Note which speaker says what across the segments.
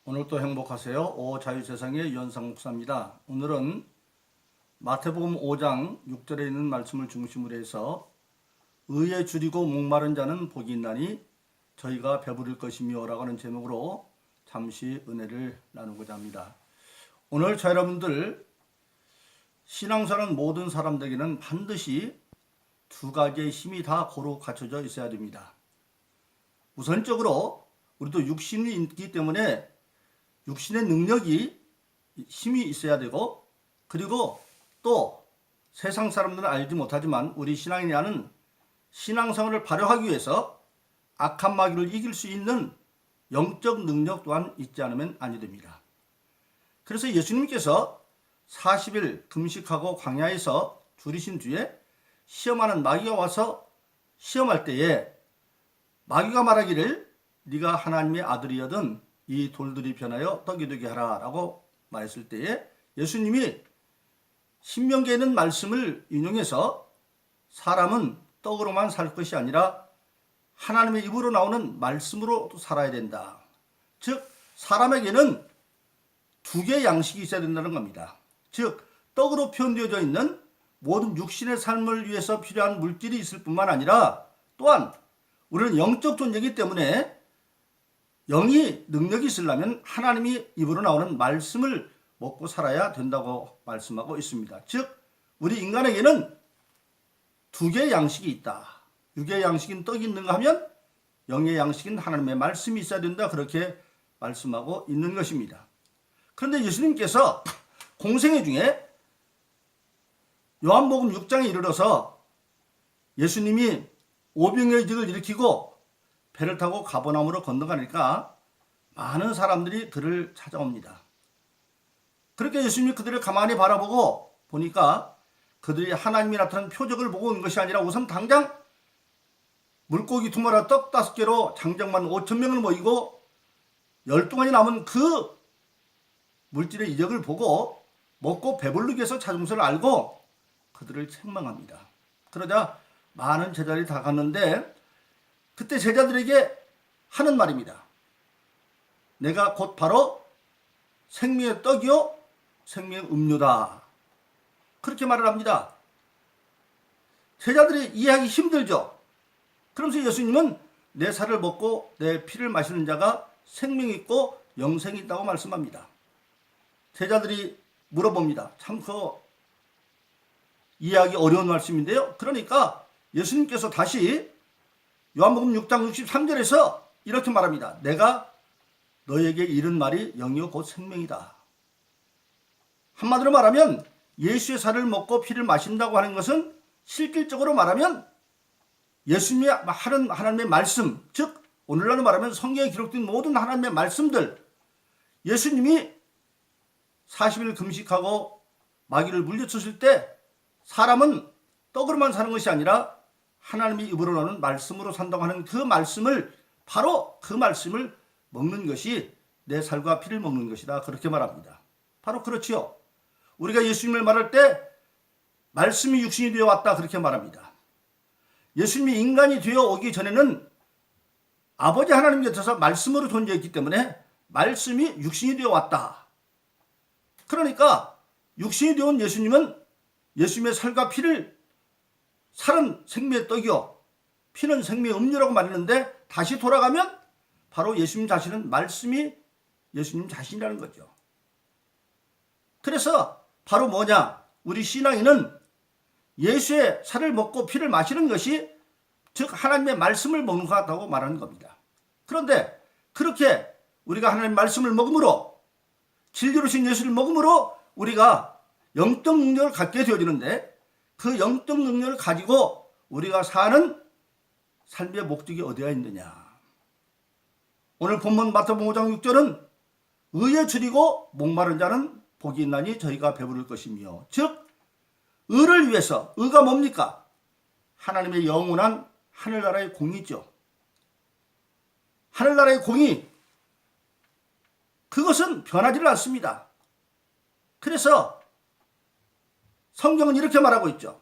Speaker 1: 오늘도 행복하세요. 오자유세상의 유현상 목사입니다. 오늘은 마태복음 5장 6절에 있는 말씀을 중심으로 해서 의에 줄이고 목마른 자는 복이 있나니 저희가 배부를 것이며 라고 하는 제목으로 잠시 은혜를 나누고자 합니다. 오늘 저 여러분들 신앙사는 모든 사람들에게는 반드시 두 가지의 힘이 다 고루 갖춰져 있어야 됩니다. 우선적으로 우리도 육신이 있기 때문에 육신의 능력이 힘이 있어야 되고, 그리고 또 세상 사람들은 알지 못하지만 우리 신앙인이 아는 신앙생활을 발휘하기 위해서 악한 마귀를 이길 수 있는 영적 능력 또한 있지 않으면 아니 됩니다. 그래서 예수님께서 40일 금식하고 광야에서 줄이신 뒤에 시험하는 마귀가 와서 시험할 때에 마귀가 말하기를 네가 하나님의 아들이여든 이 돌들이 변하여 떡이 되게 하라 라고 말했을 때에 예수님이 신명기에 있는 말씀을 인용해서 사람은 떡으로만 살 것이 아니라 하나님의 입으로 나오는 말씀으로 살아야 된다. 즉 사람에게는 두 개의 양식이 있어야 된다는 겁니다. 즉 떡으로 표현되어져 있는 모든 육신의 삶을 위해서 필요한 물질이 있을 뿐만 아니라 또한 우리는 영적 존재이기 때문에 영이 능력이 있으려면 하나님이 입으로 나오는 말씀을 먹고 살아야 된다고 말씀하고 있습니다. 즉 우리 인간에게는 두 개의 양식이 있다. 육의 양식인 떡이 있는가 하면 영의 양식인 하나님의 말씀이 있어야 된다. 그렇게 말씀하고 있는 것입니다. 그런데 예수님께서 공생애 중에 요한복음 6장에 이르러서 예수님이 오병이어집을 일으키고 배를 타고 가버나움으로 건너가니까 많은 사람들이 그를 찾아옵니다. 그렇게 예수님이 그들을 가만히 바라보고 보니까 그들이 하나님이 나타난 표적을 보고 온 것이 아니라 우선 당장 물고기 2마리와 떡 5개로 장정만 5,000명을 모이고 12가지 남은 그 물질의 이력을 보고 먹고 배부르기 위해서 찾은 것을 알고 그들을 책망합니다. 그러자 많은 제자들이 다 갔는데 그때 제자들에게 하는 말입니다. 내가 곧 바로 생명의 떡이요 생명의 음료다. 그렇게 말을 합니다. 제자들이 이해하기 힘들죠. 그러면서 예수님은 내 살을 먹고 내 피를 마시는 자가 생명이 있고 영생이 있다고 말씀합니다. 제자들이 물어봅니다. 참 이해하기 어려운 말씀인데요. 그러니까 예수님께서 다시 요한복음 6장 63절에서 이렇게 말합니다. 내가 너에게 이른 말이 영이요 곧 생명이다. 한마디로 말하면 예수의 살을 먹고 피를 마신다고 하는 것은 실질적으로 말하면 예수님이 하는 하나님의 말씀, 즉 오늘날로 말하면 성경에 기록된 모든 하나님의 말씀들, 예수님이 40일 금식하고 마귀를 물리쳤을 때 사람은 떡으로만 사는 것이 아니라 하나님이 입으로 나오는 말씀으로 산다고 하는 그 말씀을 바로 그 말씀을 먹는 것이 내 살과 피를 먹는 것이다. 그렇게 말합니다. 바로 그렇지요. 우리가 예수님을 말할 때 말씀이 육신이 되어 왔다. 그렇게 말합니다. 예수님이 인간이 되어 오기 전에는 아버지 하나님 곁에서 말씀으로 존재했기 때문에 말씀이 육신이 되어 왔다. 그러니까 육신이 되어 온 예수님은 예수님의 살과 피를 살은 생명의 떡이요 피는 생명의 음료라고 말했는데 다시 돌아가면 바로 예수님 자신은 말씀이 예수님 자신이라는 거죠. 그래서 바로 뭐냐? 우리 신앙인은 예수의 살을 먹고 피를 마시는 것이 즉 하나님의 말씀을 먹는 것 같다고 말하는 겁니다. 그런데 그렇게 우리가 하나님의 말씀을 먹음으로 진리로신 예수를 먹음으로 우리가 영적 능력을 갖게 되어지는데 그 영적 능력을 가지고 우리가 사는 삶의 목적이 어디가 있느냐. 오늘 본문 마태복음 5장 6절은 의에 줄이고 목마른 자는 복이 있나니 저희가 배부를 것이며, 즉 의를 위해서, 의가 뭡니까? 하나님의 영원한 하늘나라의 공이죠. 하늘나라의 공이 그것은 변하지를 않습니다. 그래서 성경은 이렇게 말하고 있죠.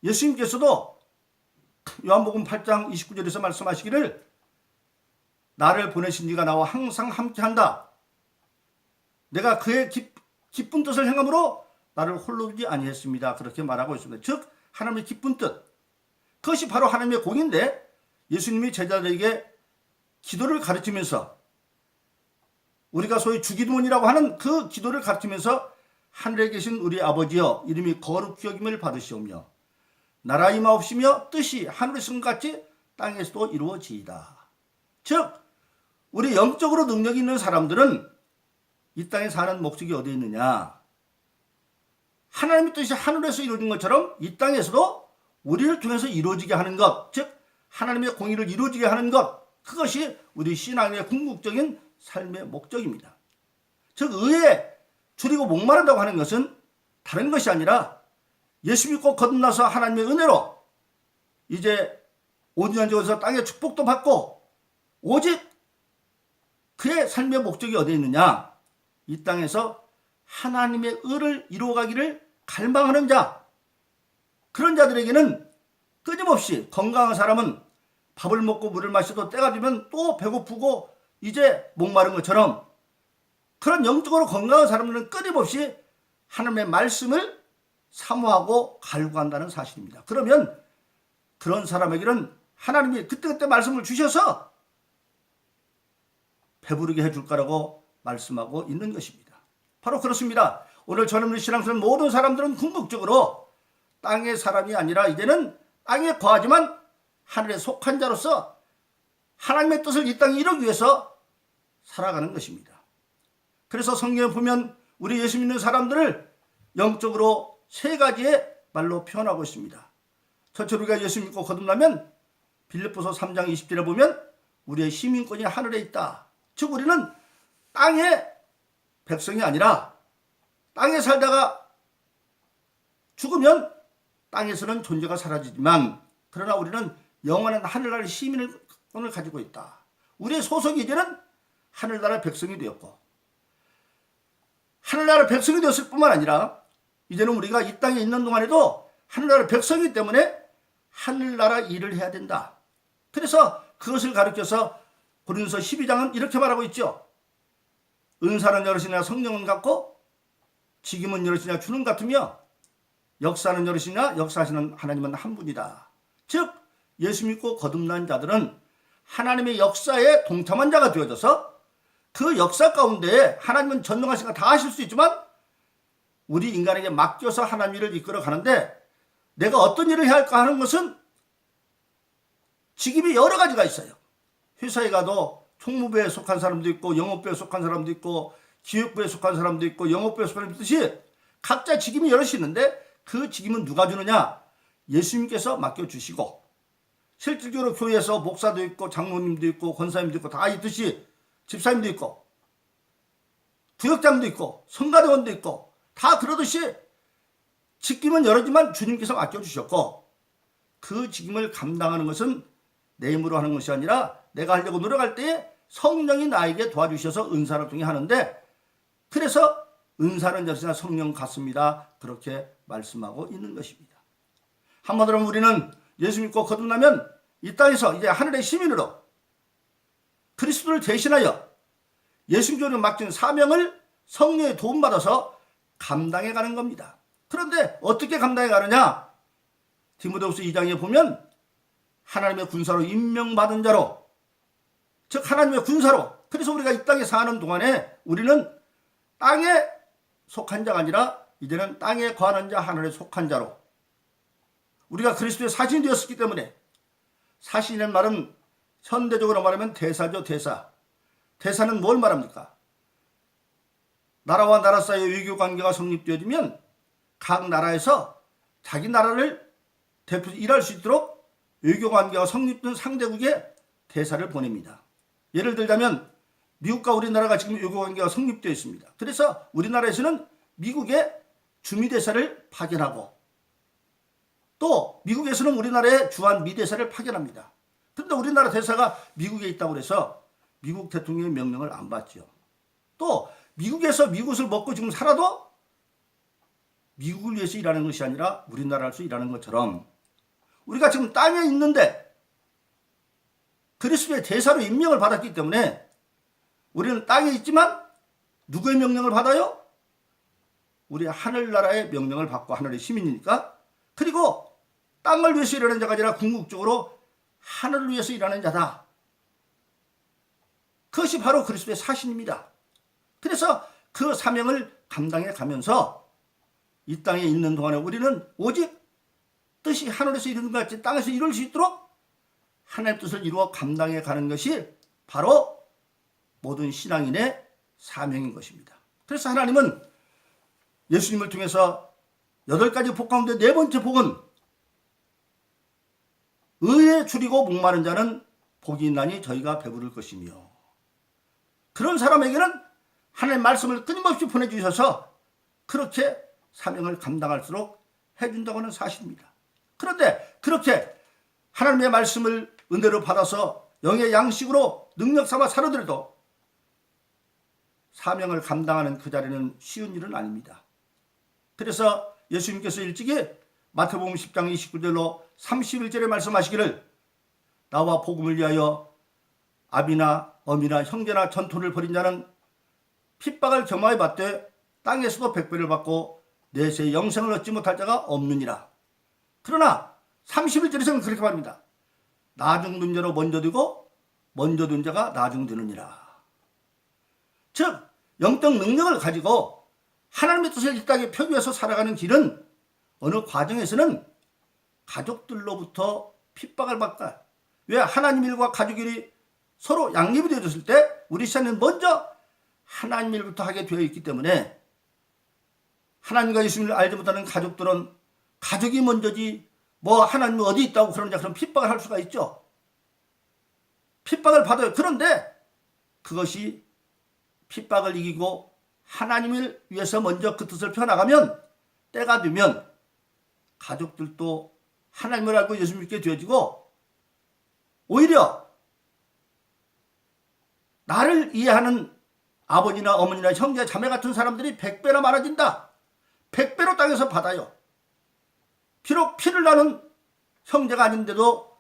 Speaker 1: 예수님께서도 요한복음 8장 29절에서 말씀하시기를 나를 보내신 이가 나와 항상 함께한다. 내가 그의 기쁜 뜻을 행함으로 나를 홀로 두지 아니했습니다. 그렇게 말하고 있습니다. 즉 하나님의 기쁜 뜻, 그것이 바로 하나님의 공인데, 예수님이 제자들에게 기도를 가르치면서, 우리가 소위 주기도문이라고 하는 그 기도를 가르치면서 하늘에 계신 우리 아버지여 이름이 거룩히 여김을 받으시오며 나라 임하옵시며 뜻이 하늘에서 같이 땅에서도 이루어지이다. 즉 우리 영적으로 능력이 있는 사람들은 이 땅에 사는 목적이 어디에 있느냐, 하나님의 뜻이 하늘에서 이루어진 것처럼 이 땅에서도 우리를 통해서 이루어지게 하는 것, 즉 하나님의 공의를 이루어지게 하는 것, 그것이 우리 신앙의 궁극적인 삶의 목적입니다. 즉 의에 줄이고 목마른다고 하는 것은 다른 것이 아니라 예수 믿고 거듭나서 하나님의 은혜로 이제 온전해져서 땅의 축복도 받고 오직 그의 삶의 목적이 어디에 있느냐, 이 땅에서 하나님의 의를 이루어가기를 갈망하는 자, 그런 자들에게는 끊임없이, 건강한 사람은 밥을 먹고 물을 마셔도 때가 되면 또 배고프고 이제 목마른 것처럼, 그런 영적으로 건강한 사람들은 끊임없이 하나님의 말씀을 사모하고 갈구한다는 사실입니다. 그러면 그런 사람에게는 하나님이 그때그때 말씀을 주셔서 배부르게 해줄 거라고 말씀하고 있는 것입니다. 바로 그렇습니다. 오늘 저는 신앙스러운 모든 사람들은 궁극적으로 땅의 사람이 아니라 이제는 땅에 거하지만 하늘에 속한 자로서 하나님의 뜻을 이 땅에 이루기 위해서 살아가는 것입니다. 그래서 성경에 보면 우리 예수 믿는 사람들을 영적으로 세 가지의 말로 표현하고 있습니다. 첫째, 우리가 예수 믿고 거듭나면 빌립보서 3장 20절에 보면 우리의 시민권이 하늘에 있다. 즉 우리는 땅의 백성이 아니라 땅에 살다가 죽으면 땅에서는 존재가 사라지지만 그러나 우리는 영원한 하늘나라의 시민권을 가지고 있다. 우리의 소속이 이제는 하늘나라 백성이 되었고, 하늘나라 백성이 되었을 뿐만 아니라 이제는 우리가 이 땅에 있는 동안에도 하늘나라 백성이기 때문에 하늘나라 일을 해야 된다. 그래서 그것을 가르쳐서 고린도서 12장은 이렇게 말하고 있죠. 은사는 여럿이나 성령은 같고 직임은 여럿이나 주는 같으며 역사는 여럿이나 역사하시는 하나님은 한 분이다. 즉 예수 믿고 거듭난 자들은 하나님의 역사에 동참한 자가 되어져서 그 역사 가운데 하나님은 전능하시니까 다 하실 수 있지만 우리 인간에게 맡겨서 하나님 일을 이끌어 가는데, 내가 어떤 일을 해야 할까 하는 것은 직임이 여러 가지가 있어요. 회사에 가도 총무부에 속한 사람도 있고 영업부에 속한 사람도 있고 기획부에 속한 사람도 있고 영업부에 속한 사람도 있듯이 각자 직임이 여럿이 있는데 그 직임은 누가 주느냐? 예수님께서 맡겨주시고, 실질적으로 교회에서 목사도 있고 장로님도 있고 권사님도 있고 다 있듯이 집사님도 있고 부역장도 있고 성가대원도 있고 다 그러듯이 직임은 여러지만 주님께서 맡겨주셨고, 그 직임을 감당하는 것은 내 힘으로 하는 것이 아니라 내가 하려고 노력할 때에 성령이 나에게 도와주셔서 은사를 통해 하는데, 그래서 은사는 역시나 성령 같습니다. 그렇게 말씀하고 있는 것입니다. 한마디로 우리는 예수 믿고 거듭나면 이 땅에서 이제 하늘의 시민으로 그리스도를 대신하여 예수님께로 맡긴 사명을 성령의 도움받아서 감당해 가는 겁니다. 그런데 어떻게 감당해 가느냐? 디모데후서 2장에 보면 하나님의 군사로 임명받은 자로, 즉 하나님의 군사로, 그래서 우리가 이 땅에 사는 동안에 우리는 땅에 속한 자가 아니라 이제는 땅에 거하는 자, 하늘에 속한 자로, 우리가 그리스도의 사신이 되었기 때문에, 사신이라는 말은 현대적으로 말하면 대사죠. 대사. 대사는 뭘 말합니까? 나라와 나라 사이의 외교관계가 성립되어지면 각 나라에서 자기 나라를 대표해서 일할 수 있도록 외교관계가 성립된 상대국에 대사를 보냅니다. 예를 들자면 미국과 우리나라가 지금 외교관계가 성립되어 있습니다. 그래서 우리나라에서는 미국에 주미대사를 파견하고, 또 미국에서는 우리나라에 주한 미대사를 파견합니다. 그런데 우리나라 대사가 미국에 있다고 해서 미국 대통령의 명령을 안 받죠. 또 미국에서 미국을 먹고 지금 살아도 미국을 위해서 일하는 것이 아니라 우리나라에서 일하는 것처럼, 우리가 지금 땅에 있는데 그리스도의 대사로 임명을 받았기 때문에 우리는 땅에 있지만 누구의 명령을 받아요? 우리 하늘나라의 명령을 받고 하늘의 시민이니까. 그리고 땅을 위해서 일하는 자가 아니라 궁극적으로 하늘을 위해서 일하는 자다. 그것이 바로 그리스도의 사신입니다. 그래서 그 사명을 감당해 가면서 이 땅에 있는 동안에 우리는 오직 뜻이 하늘에서 이루는 것 같이 땅에서 이룰 수 있도록 하나님의 뜻을 이루어 감당해 가는 것이 바로 모든 신앙인의 사명인 것입니다. 그래서 하나님은 예수님을 통해서 8가지 복 가운데 4번째 복은 의에 줄이고 목마른 자는 복이 있나니 저희가 배부를 것이며, 그런 사람에게는 하나님의 말씀을 끊임없이 보내주셔서 그렇게 사명을 감당할수록 해준다고 하는 사실입니다. 그런데 그렇게 하나님의 말씀을 은혜로 받아서 영의 양식으로 능력 삼아 살아들어도 사명을 감당하는 그 자리는 쉬운 일은 아닙니다. 그래서 예수님께서 일찍이 마태복음 10장 29절로 31절에 말씀하시기를 나와 복음을 위하여 아비나 어미나 형제나 전토를 벌인 자는 핍박을 겸하여 받되 땅에서도 백배를 받고 내세의 영생을 얻지 못할 자가 없느니라. 그러나 31절에서는 그렇게 말합니다. 나중된 자로 먼저 되고 먼저 된 자가 나중되느니라. 즉 영적 능력을 가지고 하나님의 뜻을 이 땅에 펴기 위해서 살아가는 길은 어느 과정에서는 가족들로부터 핍박을 받다. 왜? 하나님 일과 가족 일이 서로 양립이 되어졌을 때 우리 시간은 먼저 하나님 일부터 하게 되어 있기 때문에 하나님과 예수님을 알지 못하는 가족들은 가족이 먼저지 뭐 하나님이 어디 있다고 그러냐 그런 핍박을 할 수가 있죠. 핍박을 받아요. 그런데 그것이 핍박을 이기고 하나님을 위해서 먼저 그 뜻을 펴나가면 때가 되면 가족들도 하나님을 알고 예수 믿게 되어지고 오히려 나를 이해하는 아버지나 어머니나 형제 자매 같은 사람들이 100배나 많아진다. 100배로 땅에서 받아요. 비록 피를 나는 형제가 아닌데도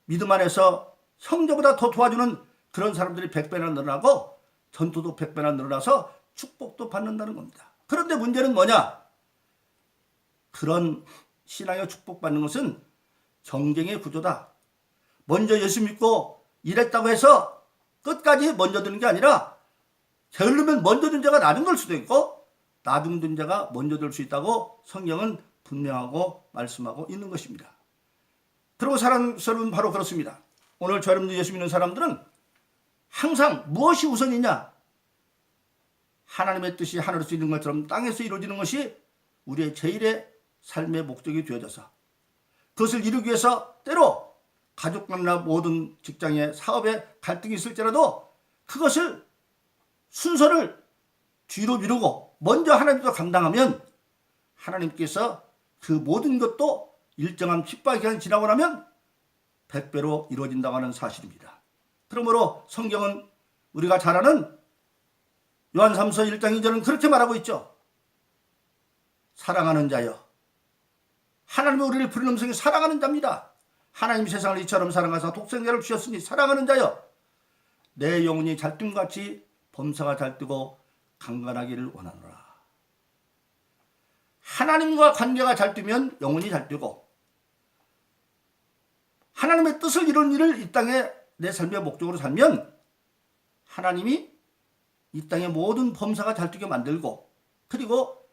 Speaker 1: 믿음 안에서 형제보다 더 도와주는 그런 사람들이 100배나 늘어나고 전투도 100배나 늘어나서 축복도 받는다는 겁니다. 그런데 문제는 뭐냐? 그런 신앙의 축복받는 것은 경쟁의 구조다. 먼저 예수 믿고 일했다고 해서 끝까지 먼저 드는 게 아니라 게으르면 먼저 든 자가 나중 될 수도 있고 나중 든 자가 먼저 될 수 있다고 성경은 분명하고 말씀하고 있는 것입니다. 그리고 사람은 바로 그렇습니다. 오늘 저 여러분들 예수 믿는 사람들은 항상 무엇이 우선이냐? 하나님의 뜻이 하늘에서 이루는 것처럼 땅에서 이루어지는 것이 우리의 제일의 삶의 목적이 되어져서 그것을 이루기 위해서 때로 가족관이나 모든 직장에 사업에 갈등이 있을지라도 그것을 순서를 뒤로 미루고 먼저 하나님도 감당하면 하나님께서 그 모든 것도 일정한 핍박 기간이 지나고 나면 100배로 이루어진다고 하는 사실입니다. 그러므로 성경은 우리가 잘 아는 요한 3서 1장 2절은 그렇게 말하고 있죠. 사랑하는 자여. 하나님이 우리를 부르는 음성이 사랑하는 자입니다. 하나님 세상을 이처럼 사랑하사 독생자를 주셨으니 사랑하는 자여. 내 영혼이 잘 뜸같이 범사가 잘 뜨고 강건하기를 원하노라. 하나님과 관계가 잘 뜨면 영혼이 잘 뜨고 하나님의 뜻을 이루는 일을 이 땅에 내 삶의 목적으로 살면 하나님이 이 땅의 모든 범사가 잘 뛰게 만들고 그리고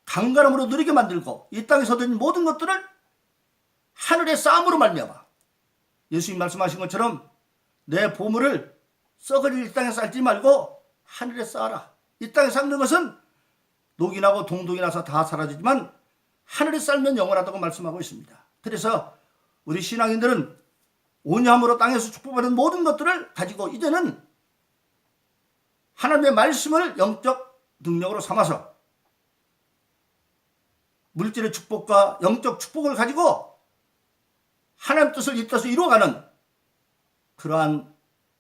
Speaker 1: 강건함으로 누리게 만들고 이 땅에서 얻은 모든 것들을 하늘의 싸움으로 말미암아 예수님 말씀하신 것처럼 내 보물을 썩어질 이 땅에 쌓지 말고 하늘에 쌓아라. 이 땅에 쌓는 것은 녹이 나고 동독이 나서 다 사라지지만 하늘에 쌓으면 영원하다고 말씀하고 있습니다. 그래서 우리 신앙인들은 온유함으로 땅에서 축복받은 모든 것들을 가지고 이제는 하나님의 말씀을 영적 능력으로 삼아서 물질의 축복과 영적 축복을 가지고 하나님 뜻을 이 뜻을 이루어가는 그러한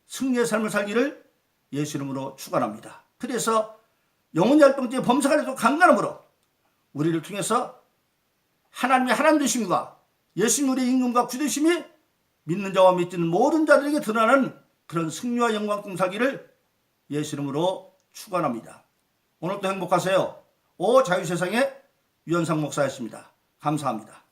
Speaker 1: 승리의 삶을 살기를 예수 이름으로 축원합니다. 그래서 영혼의 활동자의 범사가 돼도 강건함으로 우리를 통해서 하나님의 하나님 되심과 예수님 우리의 임금과 구되심이 믿는 자와 믿지는 모든 자들에게 드러나는 그런 승리와 영광 꿈살기를 예수 이름으로 축원합니다. 오늘도 행복하세요. 오 자유세상의 유현상 목사였습니다. 감사합니다.